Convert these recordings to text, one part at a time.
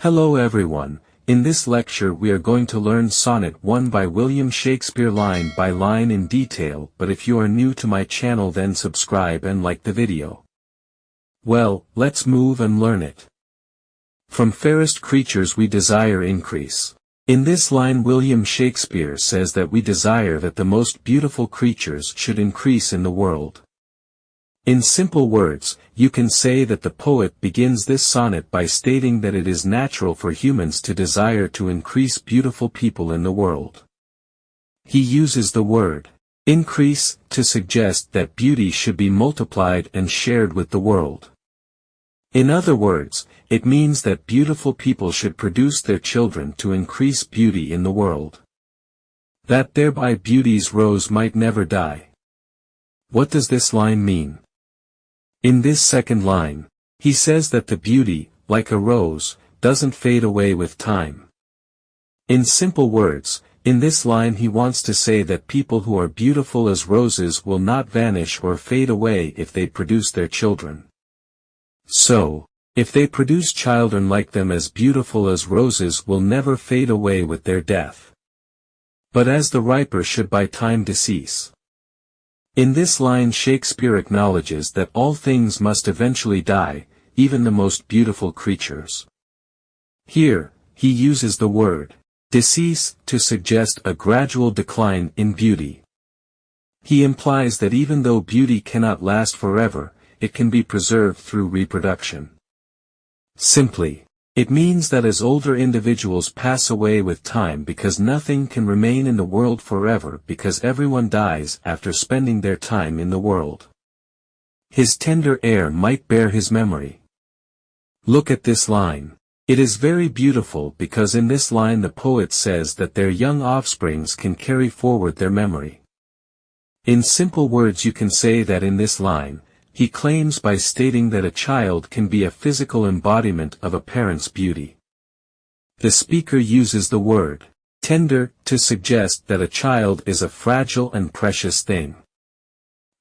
Hello everyone, in this lecture we are going to learn Sonnet 1 by William Shakespeare line by line in detail, but if you are new to my channel then subscribe and like the video. Well, let's move and learn it. From fairest creatures we desire increase. In this line William Shakespeare says that we desire that the most beautiful creatures should increase in the world. In simple words, you can say that the poet begins this sonnet by stating that it is natural for humans to desire to increase beautiful people in the world. He uses the word increase to suggest that beauty should be multiplied and shared with the world. In other words, it means that beautiful people should produce their children to increase beauty in the world. That thereby beauty's rose might never die. What does this line mean? In this second line, he says that the beauty, like a rose, doesn't fade away with time. In simple words, in this line he wants to say that people who are beautiful as roses will not vanish or fade away if they produce their children. So, if they produce children like them as beautiful as roses will never fade away with their death. But as the riper should by time decease. In this line Shakespeare acknowledges that all things must eventually die, even the most beautiful creatures. Here, he uses the word decease to suggest a gradual decline in beauty. He implies that even though beauty cannot last forever, it can be preserved through reproduction. Simply, it means that as older individuals pass away with time because nothing can remain in the world forever because everyone dies after spending their time in the world. His tender air might bear his memory. Look at this line. It is very beautiful because in this line the poet says that their young offsprings can carry forward their memory. In simple words you can say that in this line, he claims by stating that a child can be a physical embodiment of a parent's beauty. The speaker uses the word tender to suggest that a child is a fragile and precious thing.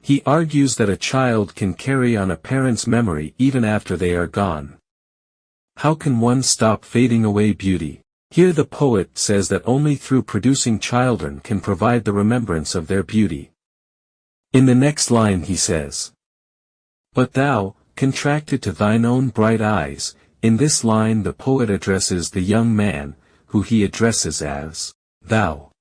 He argues that a child can carry on a parent's memory even after they are gone. How can one stop fading away beauty? Here the poet says that only through producing children can provide the remembrance of their beauty. In the next line he says, "But thou, contracted to thine own bright eyes," in this line the poet addresses the young man, who he addresses as thou.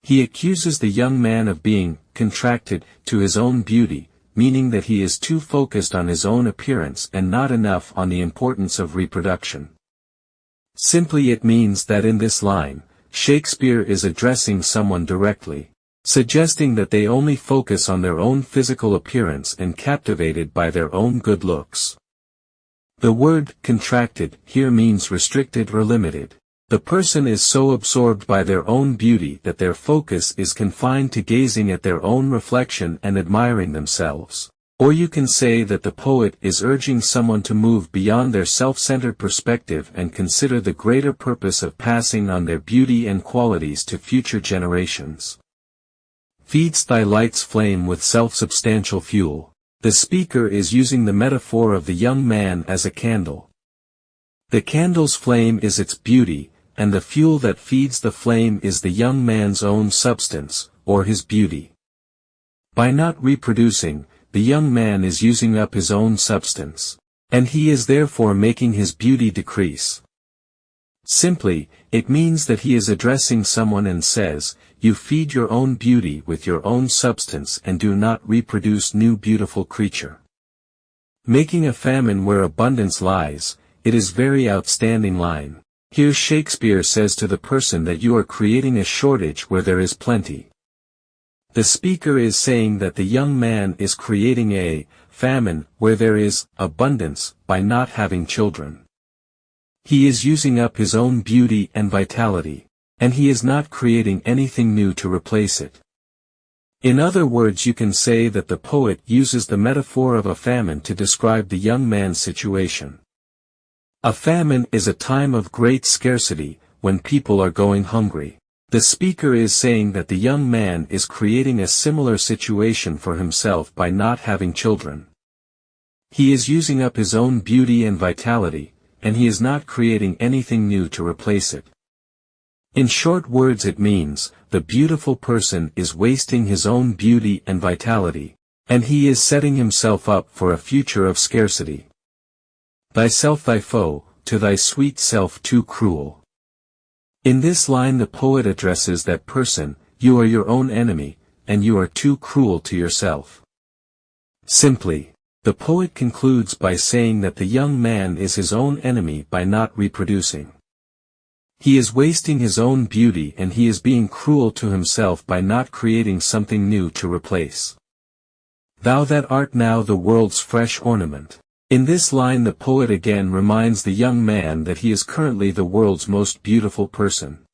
He accuses the young man of being contracted to his own beauty, meaning that he is too focused on his own appearance and not enough on the importance of reproduction. Simply it means that in this line, Shakespeare is addressing someone directly, suggesting that they only focus on their own physical appearance and captivated by their own good looks. The word contracted here means restricted or limited. The person is so absorbed by their own beauty that their focus is confined to gazing at their own reflection and admiring themselves. Or you can say that the poet is urging someone to move beyond their self-centered perspective and consider the greater purpose of passing on their beauty and qualities to future generations. Feeds thy light's flame with self-substantial fuel. The speaker is using the metaphor of the young man as a candle. The candle's flame is its beauty, and the fuel that feeds the flame is the young man's own substance, or his beauty. By not reproducing, the young man is using up his own substance, and he is therefore making his beauty decrease. Simply, it means that he is addressing someone and says, "You feed your own beauty with your own substance and do not reproduce new beautiful creature." Making a famine where abundance lies, it is very outstanding line. Here Shakespeare says to the person that you are creating a shortage where there is plenty. The speaker is saying that the young man is creating a famine where there is abundance by not having children. He is using up his own beauty and vitality, and he is not creating anything new to replace it. In other words you can say that the poet uses the metaphor of a famine to describe the young man's situation. A famine is a time of great scarcity, when people are going hungry. The speaker is saying that the young man is creating a similar situation for himself by not having children. He is using up his own beauty and vitality, and he is not creating anything new to replace it. In short words, it means, the beautiful person is wasting his own beauty and vitality, and he is setting himself up for a future of scarcity. Thyself thy foe, to thy sweet self too cruel. In this line the poet addresses that person: you are your own enemy, and you are too cruel to yourself. Simply, the poet concludes by saying that the young man is his own enemy by not reproducing. He is wasting his own beauty, and he is being cruel to himself by not creating something new to replace. Thou that art now the world's fresh ornament. In this line the poet again reminds the young man that he is currently the world's most beautiful person.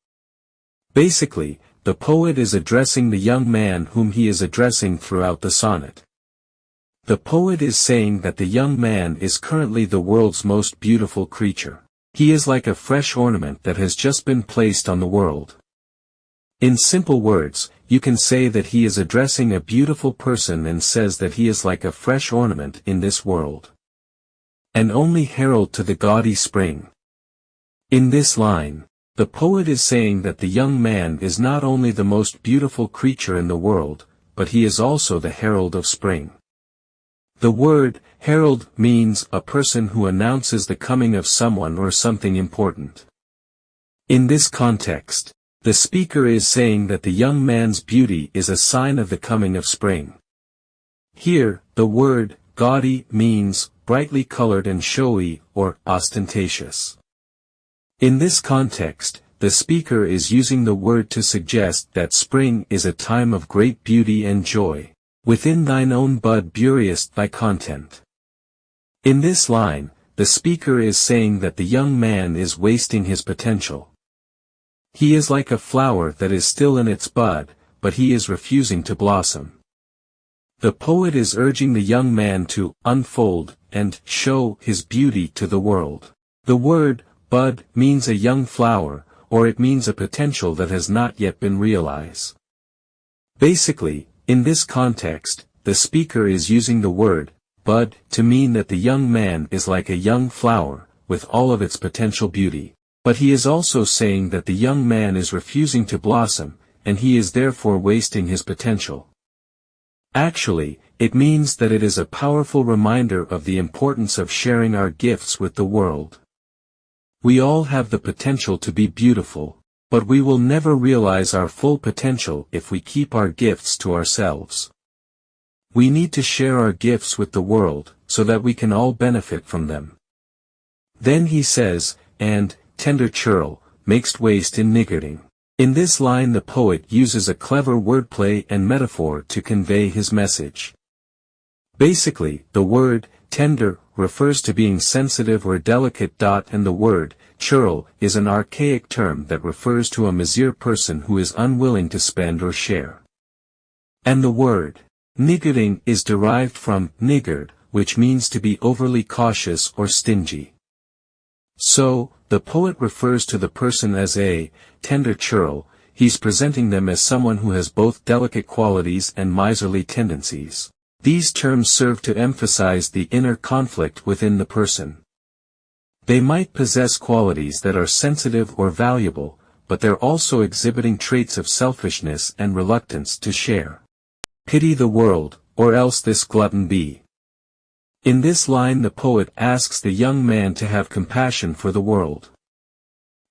Basically, the poet is addressing the young man whom he is addressing throughout the sonnet. The poet is saying that the young man is currently the world's most beautiful creature. He is like a fresh ornament that has just been placed on the world. In simple words, you can say that he is addressing a beautiful person and says that he is like a fresh ornament in this world. An only herald to the gaudy spring. In this line, the poet is saying that the young man is not only the most beautiful creature in the world, but he is also the herald of spring. The word herald means a person who announces the coming of someone or something important. In this context, the speaker is saying that the young man's beauty is a sign of the coming of spring. Here, the word gaudy means brightly colored and showy, or ostentatious. In this context, the speaker is using the word to suggest that spring is a time of great beauty and joy. Within thine own bud buryest thy content. In this line, the speaker is saying that the young man is wasting his potential. He is like a flower that is still in its bud, but he is refusing to blossom. The poet is urging the young man to unfold and show his beauty to the world. The word bud means a young flower, or it means a potential that has not yet been realized. Basically, in this context, the speaker is using the word bud to mean that the young man is like a young flower, with all of its potential beauty. But he is also saying that the young man is refusing to blossom, and he is therefore wasting his potential. Actually, it means that it is a powerful reminder of the importance of sharing our gifts with the world. We all have the potential to be beautiful, but we will never realize our full potential if we keep our gifts to ourselves. We need to share our gifts with the world, so that we can all benefit from them. Then he says, and, tender churl, makest waste in niggarding. In this line the poet uses a clever wordplay and metaphor to convey his message. Basically, the word, tender, refers to being sensitive or delicate. And the word, churl, is an archaic term that refers to a misere person who is unwilling to spend or share. And the word, niggarding, is derived from niggard, which means to be overly cautious or stingy. So, the poet refers to the person as a tender churl. He's presenting them as someone who has both delicate qualities and miserly tendencies. These terms serve to emphasize the inner conflict within the person. They might possess qualities that are sensitive or valuable, but they're also exhibiting traits of selfishness and reluctance to share. Pity the world, or else this glutton be. In this line the poet asks the young man to have compassion for the world.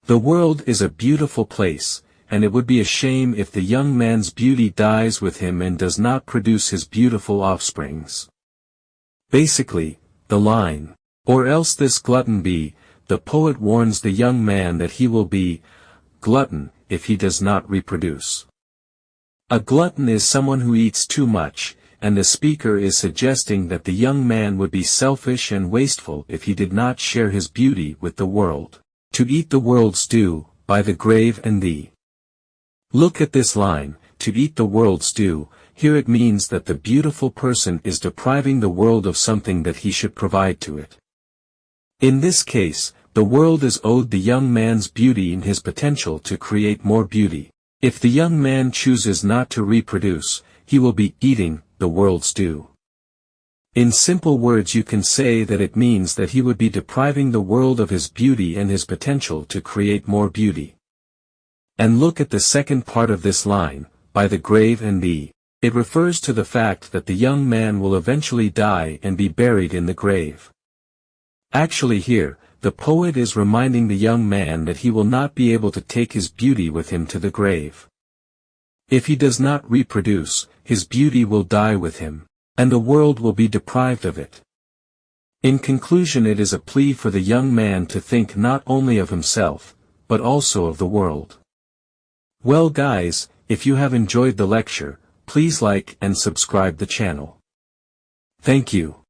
The world is a beautiful place, and it would be a shame if the young man's beauty dies with him and does not produce his beautiful offsprings. Basically, the line, or else this glutton be, the poet warns the young man that he will be glutton if he does not reproduce. A glutton is someone who eats too much, and the speaker is suggesting that the young man would be selfish and wasteful if he did not share his beauty with the world. To eat the world's due, by the grave and thee. Look at this line, to eat the world's due. Here it means that the beautiful person is depriving the world of something that he should provide to it. In this case, the world is owed the young man's beauty and his potential to create more beauty. If the young man chooses not to reproduce, he will be eating the world's due. In simple words you can say that it means that he would be depriving the world of his beauty and his potential to create more beauty. And look at the second part of this line, by the grave and the. It refers to the fact that the young man will eventually die and be buried in the grave. Actually here, the poet is reminding the young man that he will not be able to take his beauty with him to the grave. If he does not reproduce, his beauty will die with him, and the world will be deprived of it. In conclusion, it is a plea for the young man to think not only of himself, but also of the world. Well guys, if you have enjoyed the lecture, please like and subscribe the channel. Thank you.